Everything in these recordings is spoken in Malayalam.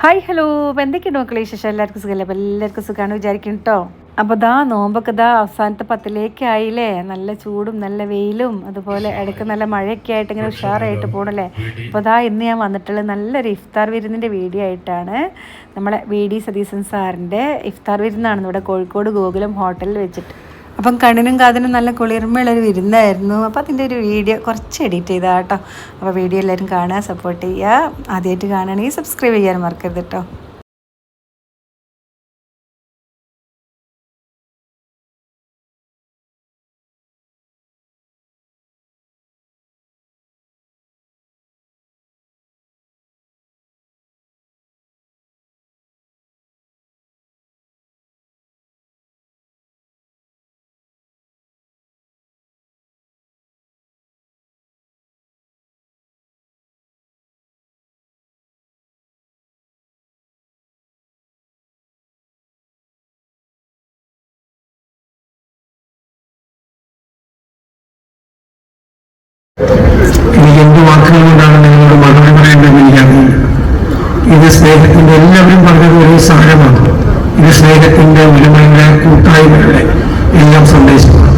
ഹായ് ഹലോ, അപ്പോൾ എന്തൊക്കെയുണ്ട് മക്കളെ വിശേഷം? എല്ലാവർക്കും സുഖമല്ലേ? അപ്പോൾ എല്ലാവർക്കും സുഖമാണ് വിചാരിക്കും കേട്ടോ. അപ്പോൾ നോമ്പൊക്കെ അവസാനത്തെ 10ലേക്ക് ആയില്ലേ. നല്ല ചൂടും നല്ല വെയിലും അതുപോലെ ഇടയ്ക്ക് നല്ല മഴയൊക്കെ ആയിട്ട് ഇങ്ങനെ ഉഷാറായിട്ട് പോകണല്ലേ. അപ്പോൾ ഇന്ന് ഞാൻ വന്നിട്ടുള്ളത് നല്ലൊരു ഇഫ്താർ വിരുന്നിൻ്റെ വീഡിയോ ആയിട്ടാണ്. നമ്മളെ VD സതീശൻ സാറിൻ്റെ ഇഫ്താർ വിരുന്നാണ് ഇവിടെ കോഴിക്കോട് ഗോകുലം ഹോട്ടലിൽ വെച്ചിട്ട്. അപ്പം കണ്ണിനും കാതിനും നല്ല കുളിർമയുള്ളൊരു വിരുന്നായിരുന്നു. അപ്പോൾ അതിൻ്റെ ഒരു വീഡിയോ കുറച്ച് എഡിറ്റ് ചെയ്താൽ കേട്ടോ. അപ്പോൾ വീഡിയോ എല്ലാവരും കാണുക, സപ്പോർട്ട് ചെയ്യുക. ആദ്യമായിട്ട് കാണുകയാണെങ്കിൽ സബ്സ്ക്രൈബ് ചെയ്യാൻ മറക്കരുത് കേട്ടോ. എനിക്ക് എന്ത് വാക്കുകൾ കൊണ്ടാണ് നിങ്ങളോട് മറുപടി പറയേണ്ടതെന്ന് എനിക്കറിയില്ല. ഇത് സ്നേഹത്തിന്റെ, എല്ലാവരും പറഞ്ഞത് ഒരേ സാരമാണ്. ഇത് സ്നേഹത്തിന്റെ, ഒരുമയുടെ, കൂട്ടായ്മയുടെ എല്ലാം സന്ദേശമാണ്.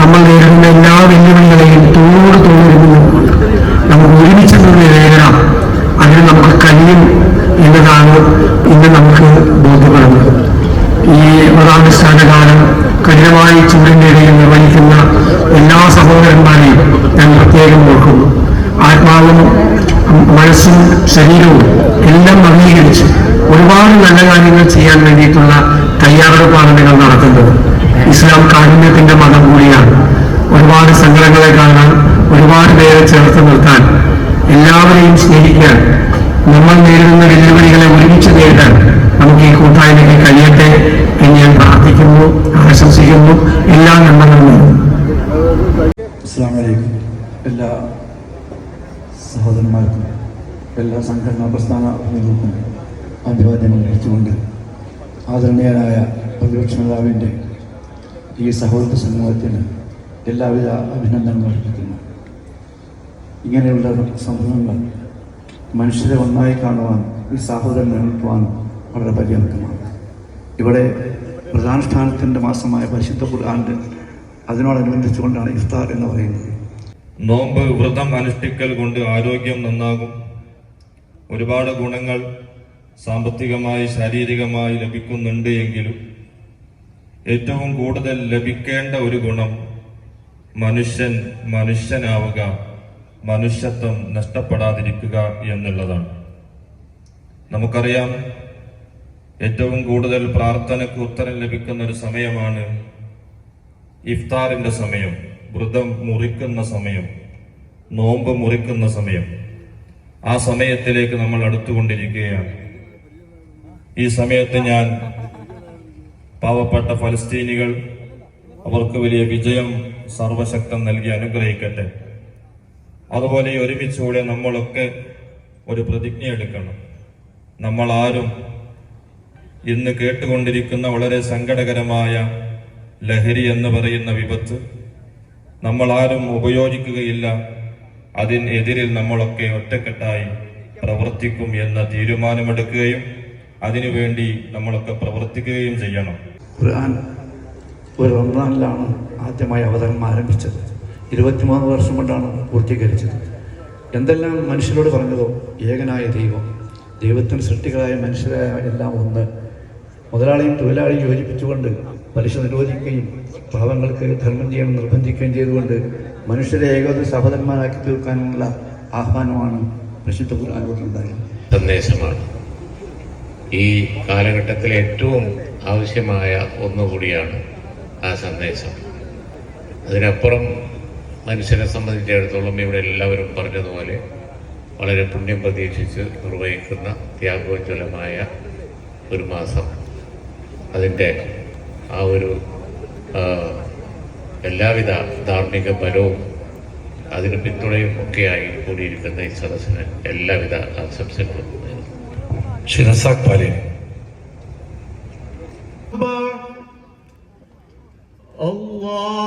നമ്മൾ നേരിടുന്ന എല്ലാ വെല്ലുവിളികളെയും തോളോട് തോന്നിരുന്നുകൊണ്ട് നമുക്ക് ഒരുമിച്ച് നേരിടാം. അതിന് നമുക്ക് കഴിയും എന്നതാണ് ഇന്ന് നമുക്ക് ബോധ്യപ്പെടുന്നത്. ഈ വ്രതാനുഷ്ഠാനകാലം കഠിനമായി ചൂടിൻ്റെ ഇടയിൽ നിർവഹിക്കുന്ന എല്ലാ സഹോദരന്മാരെയും ഞാൻ പ്രത്യേകം ഓർക്കുന്നു. ആത്മാവും മനസ്സും ശരീരവും എല്ലാം നവീകരിച്ച് ഒരുപാട് നല്ല കാര്യങ്ങൾ ചെയ്യാൻ വേണ്ടിയിട്ടുള്ള തയ്യാറെടുപ്പാണ് നിങ്ങൾ നടത്തുന്നത്. ഇസ്ലാം കാരുണ്യത്തിന്റെ മതം കൂടിയാണ്. ഒരുപാട് സങ്കടങ്ങളെ കാണാൻ, ഒരുപാട് പേരെ ചേർത്ത് നിർത്താൻ, എല്ലാവരെയും സ്നേഹിക്കാൻ, നമ്മൾ നേരിടുന്ന വെല്ലുവിളികളെ ഒരുമിച്ച് നേരിടാൻ നമുക്ക് ഈ കൂട്ടായ്മയ്ക്ക് കഴിയട്ടെ എന്ന് ഞാൻ പ്രാർത്ഥിക്കുന്നു, ആശംസിക്കുന്നു. എല്ലാം നന്മകളും. അസ്സലാമു അലൈക്കും. എല്ലാ സഹോദരന്മാർക്കും എല്ലാ സംഘടനാ പ്രസ്ഥാന പ്രതിനിധികൾക്കും അഭിവാദ്യങ്ങൾ അർപ്പിച്ചുകൊണ്ട് ആദരണീയനായ പ്രതിപക്ഷ നേതാവിൻ്റെ ഈ സഹോദര സമൂഹത്തിന് എല്ലാവിധ അഭിനന്ദനങ്ങളും അർപ്പിക്കുന്നു. ഇങ്ങനെയുള്ള സംഭവങ്ങൾ മനുഷ്യരെ ഒന്നായി കാണുവാൻ, ഈ സഹോദരൻ നിലനിർത്തുവാൻ വളരെ പര്യാപ്തമാണ്. ഇവിടെ പ്രധാനുഷ്ഠാനത്തിൻ്റെ മാസമായ പരിശുദ്ധ ഖുർആന്റെ അതിനോടനുബന്ധിച്ചുകൊണ്ടാണ് ഇഫ്താർ എന്ന് പറയുന്നത്. നോമ്പ് വ്രതം അനുഷ്ഠിക്കൽ കൊണ്ട് ആരോഗ്യം നന്നാകും. ഒരുപാട് ഗുണങ്ങൾ സാമ്പത്തികമായി ശാരീരികമായി ലഭിക്കുന്നുണ്ട് എങ്കിലും ഏറ്റവും കൂടുതൽ ലഭിക്കേണ്ട ഒരു ഗുണം മനുഷ്യനാവുക, മനുഷ്യത്വം നഷ്ടപ്പെടാതിരിക്കുക എന്നുള്ളതാണ്. നമുക്കറിയാം, ഏറ്റവും കൂടുതൽ പ്രാർത്ഥനയ്ക്ക് ഉത്തരം ലഭിക്കുന്ന ഒരു സമയമാണ് ഇഫ്താറിന്റെ സമയം, വ്രതം മുറിക്കുന്ന സമയം, നോമ്പ് മുറിക്കുന്ന സമയം. ആ സമയത്തിലേക്ക് നമ്മൾ അടുത്തുകൊണ്ടിരിക്കുകയാണ്. ഈ സമയത്ത് ഞാൻ പാവപ്പെട്ട ഫലസ്തീനികൾ, അവർക്ക് വലിയ വിജയം സർവശക്തൻ നൽകി അനുഗ്രഹിക്കട്ടെ. അതുപോലെ ഒരുമിച്ചുകൂടെ നമ്മളൊക്കെ ഒരു പ്രതിജ്ഞ എടുക്കണം. നമ്മൾ ആരും ഇന്ന് കേട്ടുകൊണ്ടിരിക്കുന്ന വളരെ സങ്കടകരമായ ലഹരി എന്ന് പറയുന്ന വിപത്ത് നമ്മൾ ആരും ഉപയോഗിക്കുകയില്ല. അതിനെതിരിൽ നമ്മളൊക്കെ ഒറ്റക്കെട്ടായി പ്രവർത്തിക്കും എന്ന തീരുമാനമെടുക്കുകയും അതിനുവേണ്ടി നമ്മളൊക്കെ പ്രവർത്തിക്കുകയും ചെയ്യണം. ഖുർആൻ ഒരു റമദാനിലാണ് ആദ്യമായി അവതരണം ആരംഭിച്ചത്. 23 വർഷം കൊണ്ടാണ് പൂർത്തീകരിച്ചത്. എന്തെല്ലാം മനുഷ്യരോട് പറഞ്ഞതോ, ഏകനായ ദൈവത്തിന് സൃഷ്ടികളായ മനുഷ്യരായ എല്ലാം ഒന്ന്, മുതലാളിയും തൊഴിലാളിയും യോജിപ്പിച്ചുകൊണ്ട് പലിശ നിരോധിക്കുകയും പാവങ്ങൾക്ക് ധർമ്മം ചെയ്യാൻ നിർബന്ധിക്കുകയും ചെയ്തുകൊണ്ട് മനുഷ്യരെ ഏകോദ സഹോദരന്മാരാക്കി തീർക്കാനുള്ള ആഹ്വാനമാണ് പരിശുദ്ധ ഖുർആനിലുണ്ടായത്. സന്ദേശമാണ് ഈ കാലഘട്ടത്തിൽ ഏറ്റവും ആവശ്യമായ ഒന്നുകൂടിയാണ് ആ സന്ദേശം. അതിനപ്പുറം മനുഷ്യനെ സംബന്ധിച്ചിടത്തോളം ഇവിടെ എല്ലാവരും പറഞ്ഞതുപോലെ വളരെ പുണ്യം പ്രതീക്ഷിച്ച് നിർവഹിക്കുന്ന ത്യാഗോജ്വലമായ ഒരു മാസം, അതിൻ്റെ ആ ഒരു എല്ലാവിധ ധാർമ്മിക ബലവും അതിന് പിന്തുണയും ഒക്കെയായി കൂടിയിരിക്കുന്ന ഈ സദസ്സിന് എല്ലാവിധ ആശംസകളും. ഷിറസാഖ് പാലേ. Allah